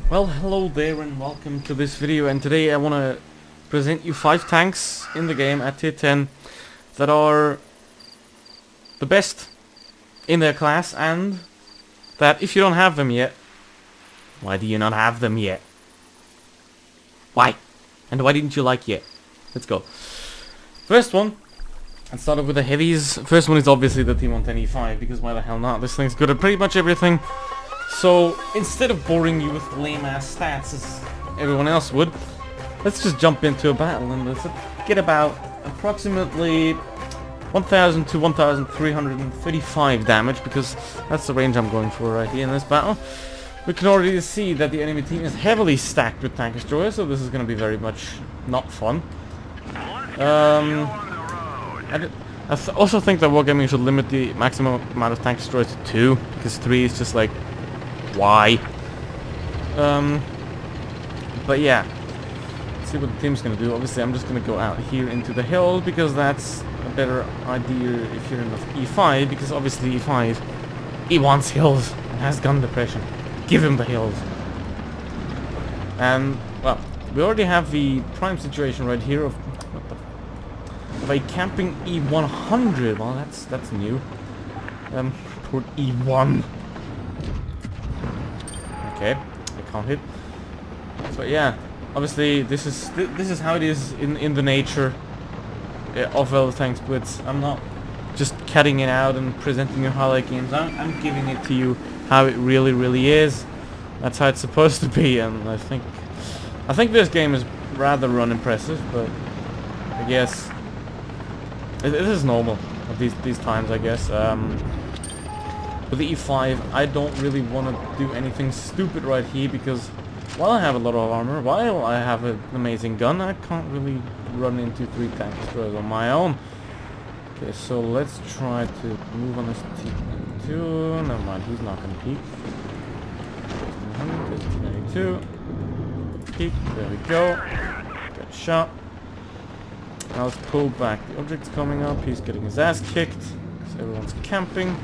Well, hello there and welcome to this video, and today I want to present you 5 tanks in the game at tier 10 that are the best in their class, and that if you don't have them yet, why do you not have them yet? Why? And why didn't you like yet? Let's go. First one, and start off with the heavies. First one is obviously the T110E5, because why the hell not? This thing's good at pretty much everything. So, instead of boring you with lame-ass stats as everyone else would, let's just jump into a battle and let's get about approximately 1000 to 1335 damage, because that's the range I'm going for right here in this battle. We can already see that the enemy team is heavily stacked with tank destroyers, so this is going to be very much not fun. I also think that Wargaming should limit the maximum amount of tank destroyers to 2, because 3 is just like, why? But yeah, let's see what the team's gonna do. Obviously I'm just gonna go out here into the hill, because that's a better idea if you're in the E5, because obviously E5, he wants hills and has gun depression. Give him the hills. And, well, we already have the prime situation right here of a camping E100. Well, that's new. Toward E1. Okay, I can't hit. So yeah, obviously this is how it is in the nature of World of Tanks Blitz. I'm not just cutting it out and presenting you highlight games. I'm giving it to you how it really is. That's how it's supposed to be, and I think this game is rather unimpressive, but I guess it is normal at these times, I guess. With the E5, I don't really want to do anything stupid right here, because while I have a lot of armor, while I have an amazing gun, I can't really run into 3 tank destroyers on my own. Okay, so let's try to move on this T92. Never mind, he's not going to peek. 192. Peek, there we go. Good shot. Now let's pull back. The object's coming up, he's getting his ass kicked, because everyone's camping.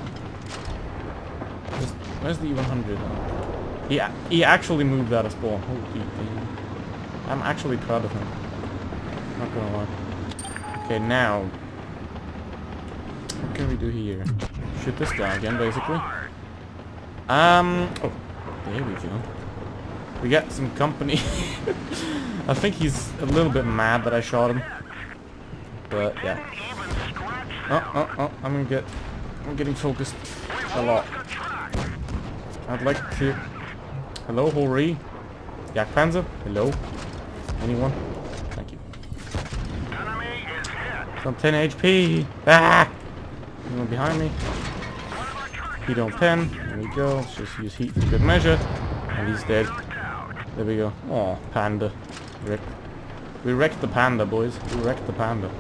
Where's the E100? He actually moved out of spawn. Holy damn. I'm actually proud of him. Not gonna lie. Okay, now what can we do here? Shoot this guy again, basically. Oh, there we go. We got some company. I think he's a little bit mad that I shot him. But yeah. Oh, I'm getting focused a lot. I'd like to... Hello, Hori? Jagdpanzer? Hello? Anyone? Thank you. Some 10 HP! Ah! Anyone behind me? Heat on 10. There we go. Let's just use heat for good measure. And he's dead. There we go. Oh, panda. We wrecked the panda, boys. We wrecked the panda.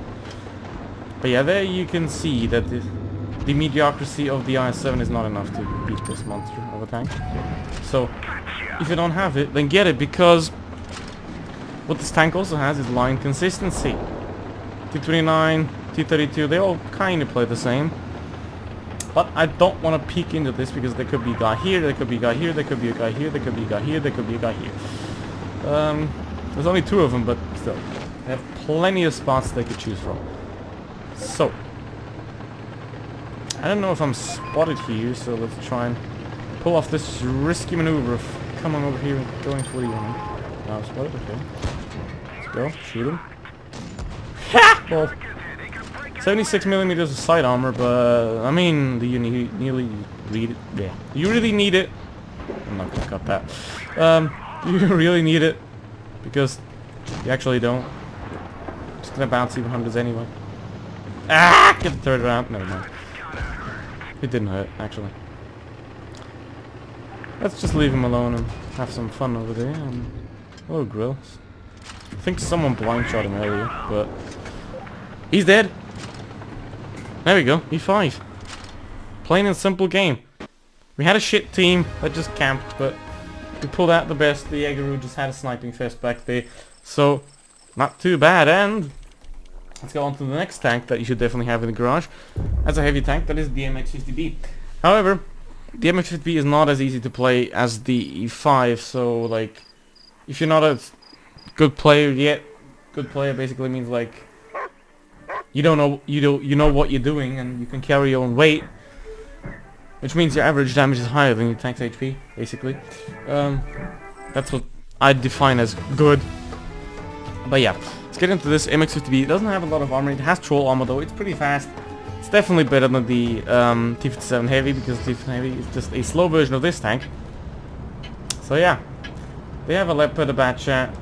But yeah, there you can see that the mediocrity of the IS-7 is not enough to beat this monster of a tank. So, if you don't have it, then get it, because what this tank also has is line consistency. T29, T32, they all kind of play the same. But I don't want to peek into this, because there could be a guy here, there could be a guy here, there could be a guy here, there could be a guy here, there could be a guy here. There's only 2 of them, but still. They have plenty of spots they could choose from. So, I don't know if I'm spotted here, so let's try and pull off this risky maneuver of coming over here and going for the enemy. Now I'm spotted, okay. Let's go, shoot him. Ha! Well, 76mm of side armor, but I mean, do you really need it? Yeah, you really need it. I'm not gonna cut that. You really need it, because you actually don't. I'm just gonna bounce E100s anyway. Ah! Get the third round. Never mind. It didn't hurt, actually. Let's just leave him alone and have some fun over there. Hello, Grills. I think someone blind shot him earlier, but he's dead. There we go. E5. Plain and simple game. We had a shit team that just camped, but we pulled out the best. The Jaegeru just had a sniping fest back there, so not too bad. And let's go on to the next tank that you should definitely have in the garage. As a heavy tank, that is the DMH50B. However, the DMH50B is not as easy to play as the E5, so like, if you're not a good player yet, good player basically means like, you know what you're doing and you can carry your own weight, which means your average damage is higher than your tank's HP, basically. That's what I define as good. But yeah, let's get into this. MX-50B. It doesn't have a lot of armor. It has troll armor though. It's pretty fast. It's definitely better than the T-57 Heavy, because T-57 Heavy is just a slow version of this tank. So yeah, they have a Leopard, a Batchat,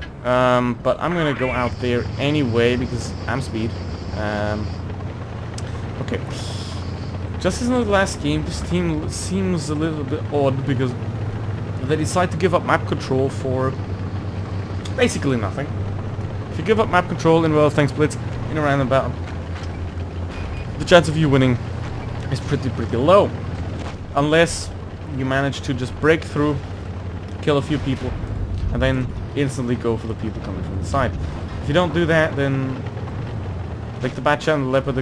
but I'm gonna go out there anyway because I'm speed. Okay. Just as in the last game, this team seems a little bit odd because they decide to give up map control for basically nothing. If you give up map control in World of Tanks Blitz in a random battle, the chance of you winning is pretty low. Unless you manage to just break through, kill a few people, and then instantly go for the people coming from the side. If you don't do that, then like the Batchat and the Leopard,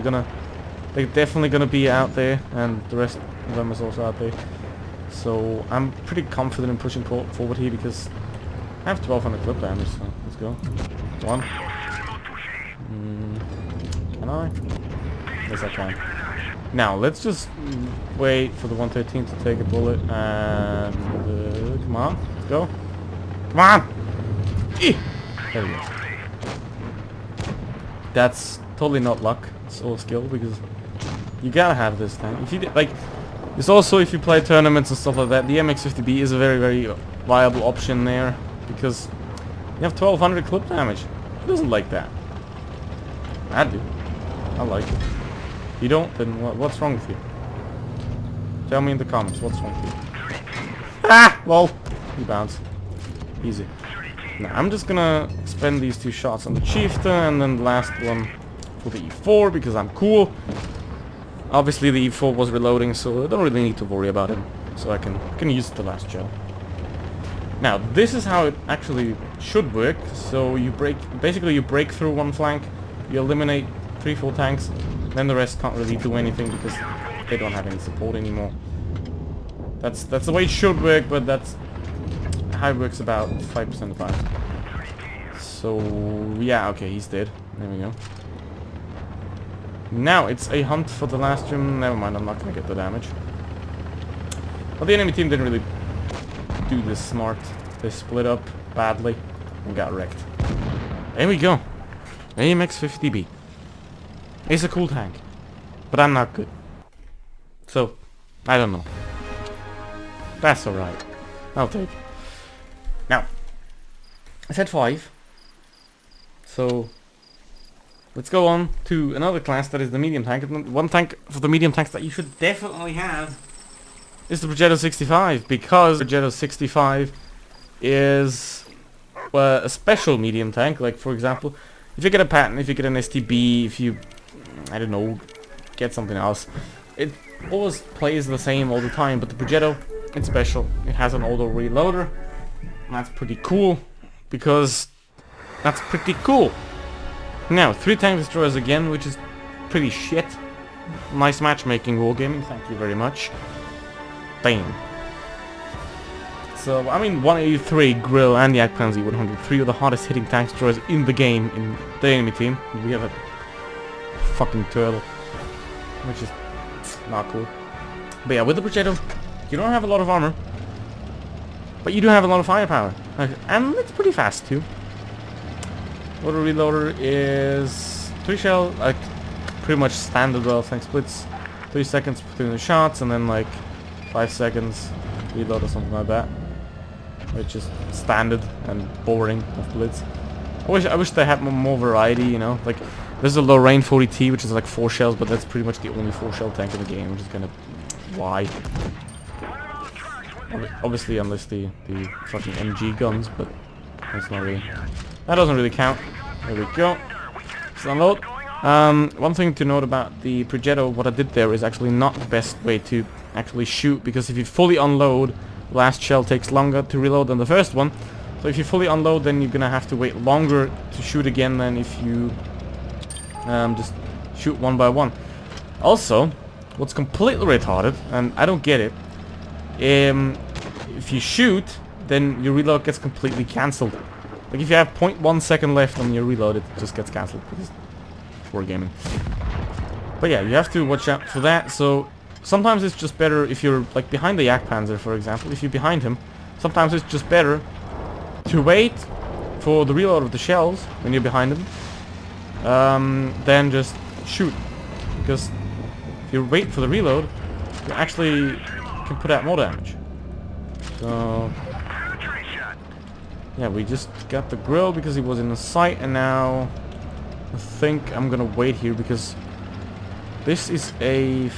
they're definitely gonna be out there, and the rest of them is also out there. So I'm pretty confident in pushing forward here because I have 1200 clip damage, so let's go. One. Can I? Yes, I can. Now, let's just wait for the 113 to take a bullet, and come on, let's go. Come on! Eeh! There we go. That's totally not luck, it's all skill, because you gotta have this tank. If you like, it's also if you play tournaments and stuff like that, the MX-50B is a very viable option there, because you have 1200 clip damage. Who doesn't like that? I do. I like it. If you don't, then what's wrong with you? Tell me in the comments what's wrong with you. Ah! Lol. You bounce. Easy. Now I'm just gonna spend these 2 shots on the Chieftain and then the last one for the E4 because I'm cool. Obviously the E4 was reloading, so I don't really need to worry about him. So I can use the last shell. Now this is how it actually should work. So you basically you break through one flank, you eliminate 3-4 tanks, then the rest can't really do anything because they don't have any support anymore. That's the way it should work, but that's how it works about 5% of the time. So yeah, okay, he's dead. There we go. Now it's a hunt for the last gem. Never mind, I'm not gonna get the damage. But the enemy team didn't really do this smart. They split up badly and got wrecked. There we go. AMX-50B. It's a cool tank, but I'm not good. So, I don't know. That's alright. I'll take it. Now, I said 5. So, let's go on to another class that is the medium tank. One tank for the medium tanks that you should definitely have is the Projeto 65, because Projeto 65 is a special medium tank. Like, for example, if you get a pattern, if you get an STB, if you, I don't know, get something else, it always plays the same all the time. But the Projeto, it's special. It has an auto reloader, and that's pretty cool, because that's pretty cool. Now, 3 tank destroyers again, which is pretty shit. Nice matchmaking, wargaming, thank you very much. Bam. So, I mean, 183 Grill and the Panzer 103 are the hardest hitting tank destroyers in the game, in the enemy team. We have a fucking turtle, which is not cool. But yeah, with the Projeto, you don't have a lot of armor, but you do have a lot of firepower. And it's pretty fast too. Auto reloader is 3 shell, like pretty much standard World of Tanks Blitz. 3 seconds between the shots, and then like 5 seconds reload or something like that, which is standard and boring of Blitz. I wish they had more variety, you know. Like there's a Lorraine 40T, which is like 4 shells, but that's pretty much the only 4 shell tank in the game, which is kind of why. Obviously, unless the fucking MG guns, but that's not really. That doesn't really count. There we go. Let's unload. One thing to note about the Projeto, what I did there is actually not the best way to actually shoot, because if you fully unload, the last shell takes longer to reload than the first one. So if you fully unload, then you're gonna have to wait longer to shoot again than if you Just shoot one by one. Also, what's completely retarded, and I don't get it, if you shoot, then your reload gets completely cancelled. Like if you have 0.1 second left on your reload, it just gets cancelled because it's wargaming. But yeah, you have to watch out for that. So sometimes it's just better if you're like behind the Jagdpanzer, for example. If you're behind him, sometimes it's just better to wait for the reload of the shells when you're behind him, then just shoot. Because if you wait for the reload, you actually can put out more damage. So yeah, we just got the grill because he was in the sight, and now I think I'm gonna wait here because this is a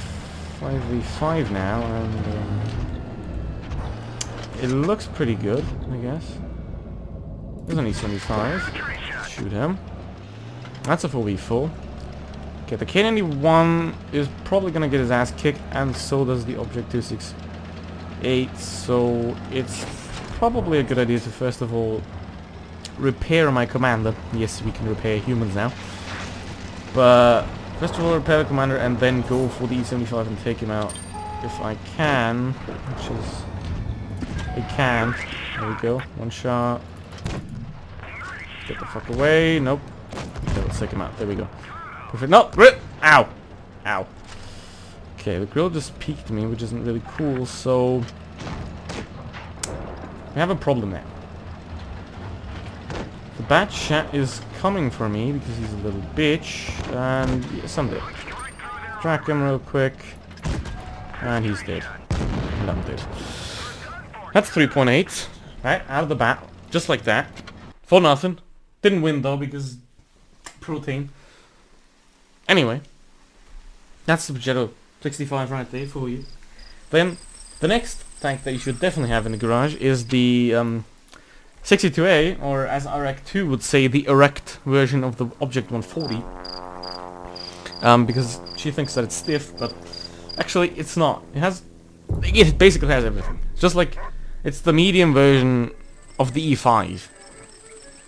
5v5 now, and it looks pretty good, I guess. There's only 75. Shoot him. That's a 4v4. Okay, the Kennedy 1 is probably gonna get his ass kicked, and so does the Object 268. So it's probably a good idea to first of all repair my commander. Yes, we can repair humans now. But first of all, repair the commander and then go for the E75 and take him out if I can, which is I can. There we go. One shot. Get the fuck away. Nope. Okay, let's take him out. There we go. Perfect. No! RIP! Ow! Ow. Okay, the grill just peeked me, which isn't really cool, so we have a problem there. The Bat Chat is coming for me because he's a little bitch, and yes, I'm dead. Track him real quick, and he's dead. And I'm dead. That's 3.8, right, out of the bat, just like that. For nothing. Didn't win though, because protein. Anyway, that's the Projeto 65 right there for you. Then, the next tank that you should definitely have in the garage is the 62A, or as RX2 would say, the erect version of the Object 140. Because she thinks that it's stiff, but actually it's not. It basically has everything. It's just like, it's the medium version of the E5.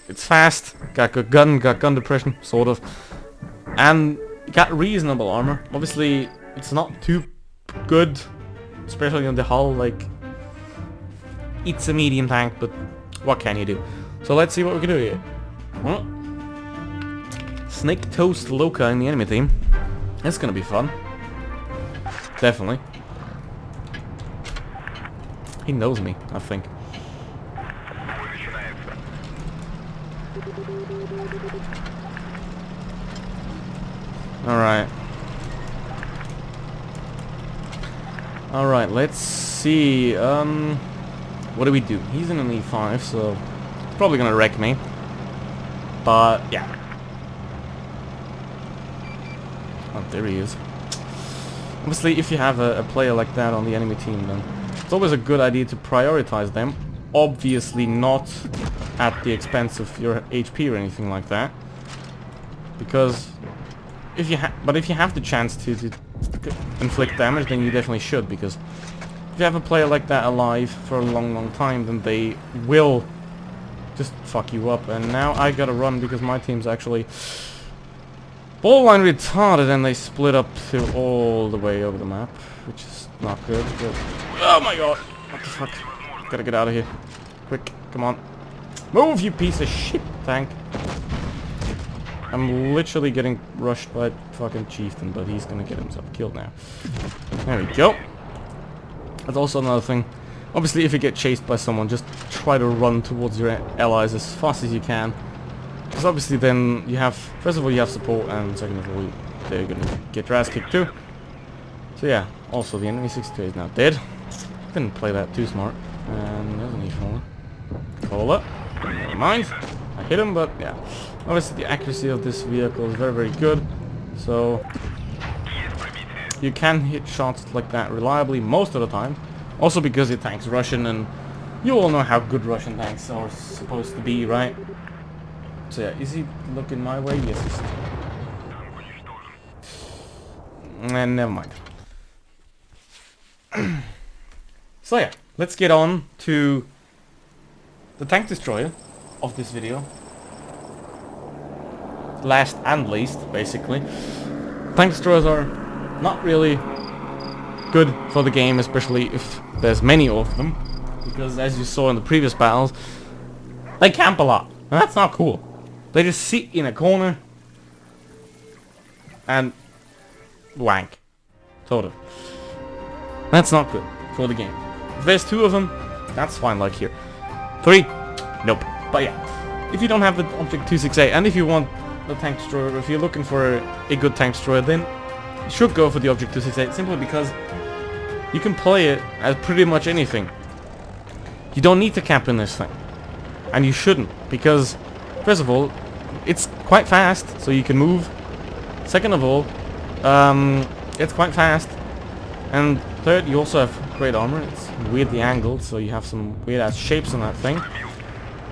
It's fast, got good gun, got gun depression, sort of, and got reasonable armor. Obviously, it's not too good, especially on the hull. Like, it's a medium tank, but what can you do? So let's see what we can do here. Well, Snake Toast Loca in the enemy team. That's gonna be fun. Definitely. He knows me, I think. Alright. Alright, let's see. What do we do? He's in an E5, so he's probably gonna wreck me. But, yeah. Oh, there he is. Obviously, if you have a player like that on the enemy team, then it's always a good idea to prioritize them. Obviously not at the expense of your HP or anything like that. Because if you have the chance to inflict damage, then you definitely should, because if you have a player like that alive for a long time, then they will just fuck you up. And now I gotta run because my team's actually borderline retarded, and they split up to all the way over the map, which is not good. But oh my god, what the fuck? Gotta get out of here. Quick, come on. Move, you piece of shit tank. I'm literally getting rushed by fucking Chieftain, but he's gonna get himself killed now. There we go. That's also another thing. Obviously, if you get chased by someone, just try to run towards your allies as fast as you can. Because obviously then you have, first of all, you have support, and second of all, they're gonna get your ass kicked too. So yeah, also the enemy 62 is now dead. Didn't play that too smart. And there's an E4. Call up. Never mind. I hit him, but yeah. Obviously the accuracy of this vehicle is very good. So you can hit shots like that reliably most of the time. Also because your tank's Russian, and you all know how good Russian tanks are supposed to be, right? So yeah, is he looking my way? Yes, he's... And never mind. So yeah, let's get on to the tank destroyer of this video. last and least, basically, tank destroyers are not really good for the game, especially if there's many of them, because as you saw in the previous battles, they camp a lot, and that's not cool. They just sit in a corner and wank, sort of. That's not good for the game. If there's 2 of them, that's fine, like here. 3, nope. But yeah, if you don't have the Object 268, and if you want the tank destroyer, if you're looking for a good tank destroyer, then you should go for the Object 268, simply because you can play it as pretty much anything. You don't need to camp in this thing. And you shouldn't, because, first of all, it's quite fast, so you can move. Second of all, it's quite fast. And third, you also have great armor. It's weirdly angled, so you have some weird-ass shapes on that thing,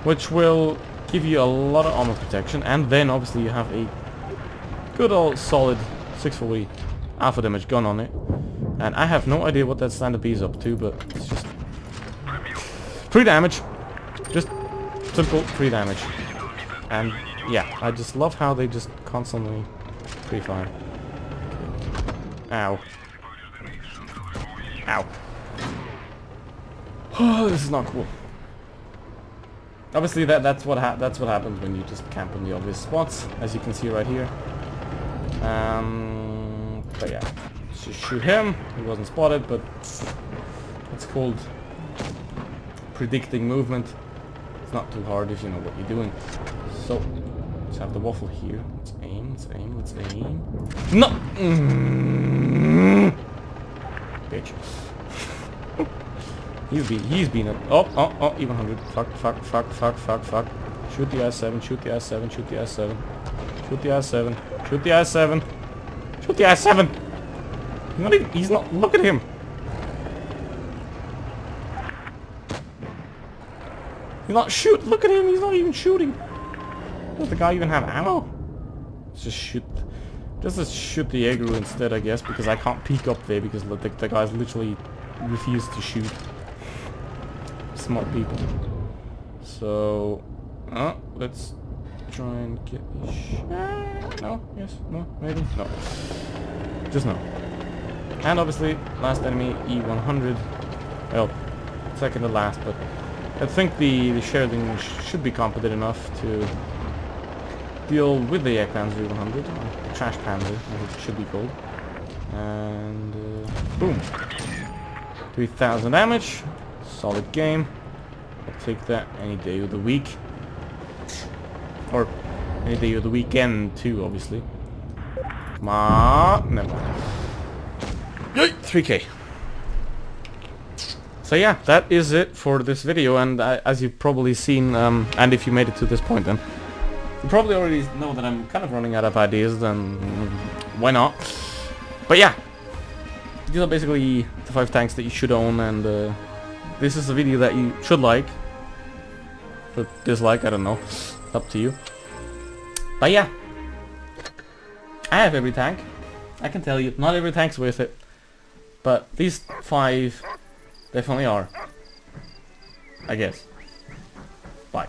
which will give you a lot of armor protection. And then, obviously, you have a good old solid 640 alpha damage gun on it. And I have no idea what that standard B is up to, but it's just 3 damage. Just simple 3 damage. And yeah, I just love how they just constantly pre-fire. Ow. Ow. Oh, this is not cool. Obviously, that's what happens when you just camp in the obvious spots, as you can see right here. But yeah, just shoot him. He wasn't spotted, but it's called predicting movement. It's not too hard if you know what you're doing. So let's have the waffle here. Let's aim. Let's aim. Let's aim. No. Bitch. He's been a even 100. Fuck. Shoot the I-7. Shoot the I-7. Shoot the I-7. Shoot the I-7. Shoot the I-7. Shoot the I-7. He's not. Look at him. He's not shoot. Look at him. He's not even shooting. Does the guy even have ammo? Let's just shoot. Just shoot the Jaeger instead, I guess, because I can't peek up there because the guys literally refuse to shoot. Smart people. So, let's try and get a shot. No, yes, no, maybe, no. Just no. And obviously, last enemy, E100. Well, second to last, but I think the Sheridan should be competent enough to deal with the Panzer E100, or Trash Panzer, as it should be called. And boom, 3,000 damage. Solid game. I'll take that any day of the week, or any day of the weekend too, obviously. Come on, never mind. 3K. So yeah, that is it for this video, and as you've probably seen, and if you made it to this point, then you probably already know that I'm kind of running out of ideas, then why not? But yeah, these are basically the 5 tanks that you should own, and this is a video that you should like, or dislike, I don't know, up to you. But yeah, I have every tank, I can tell you, not every tank's worth it, but these 5 definitely are, I guess. Bye.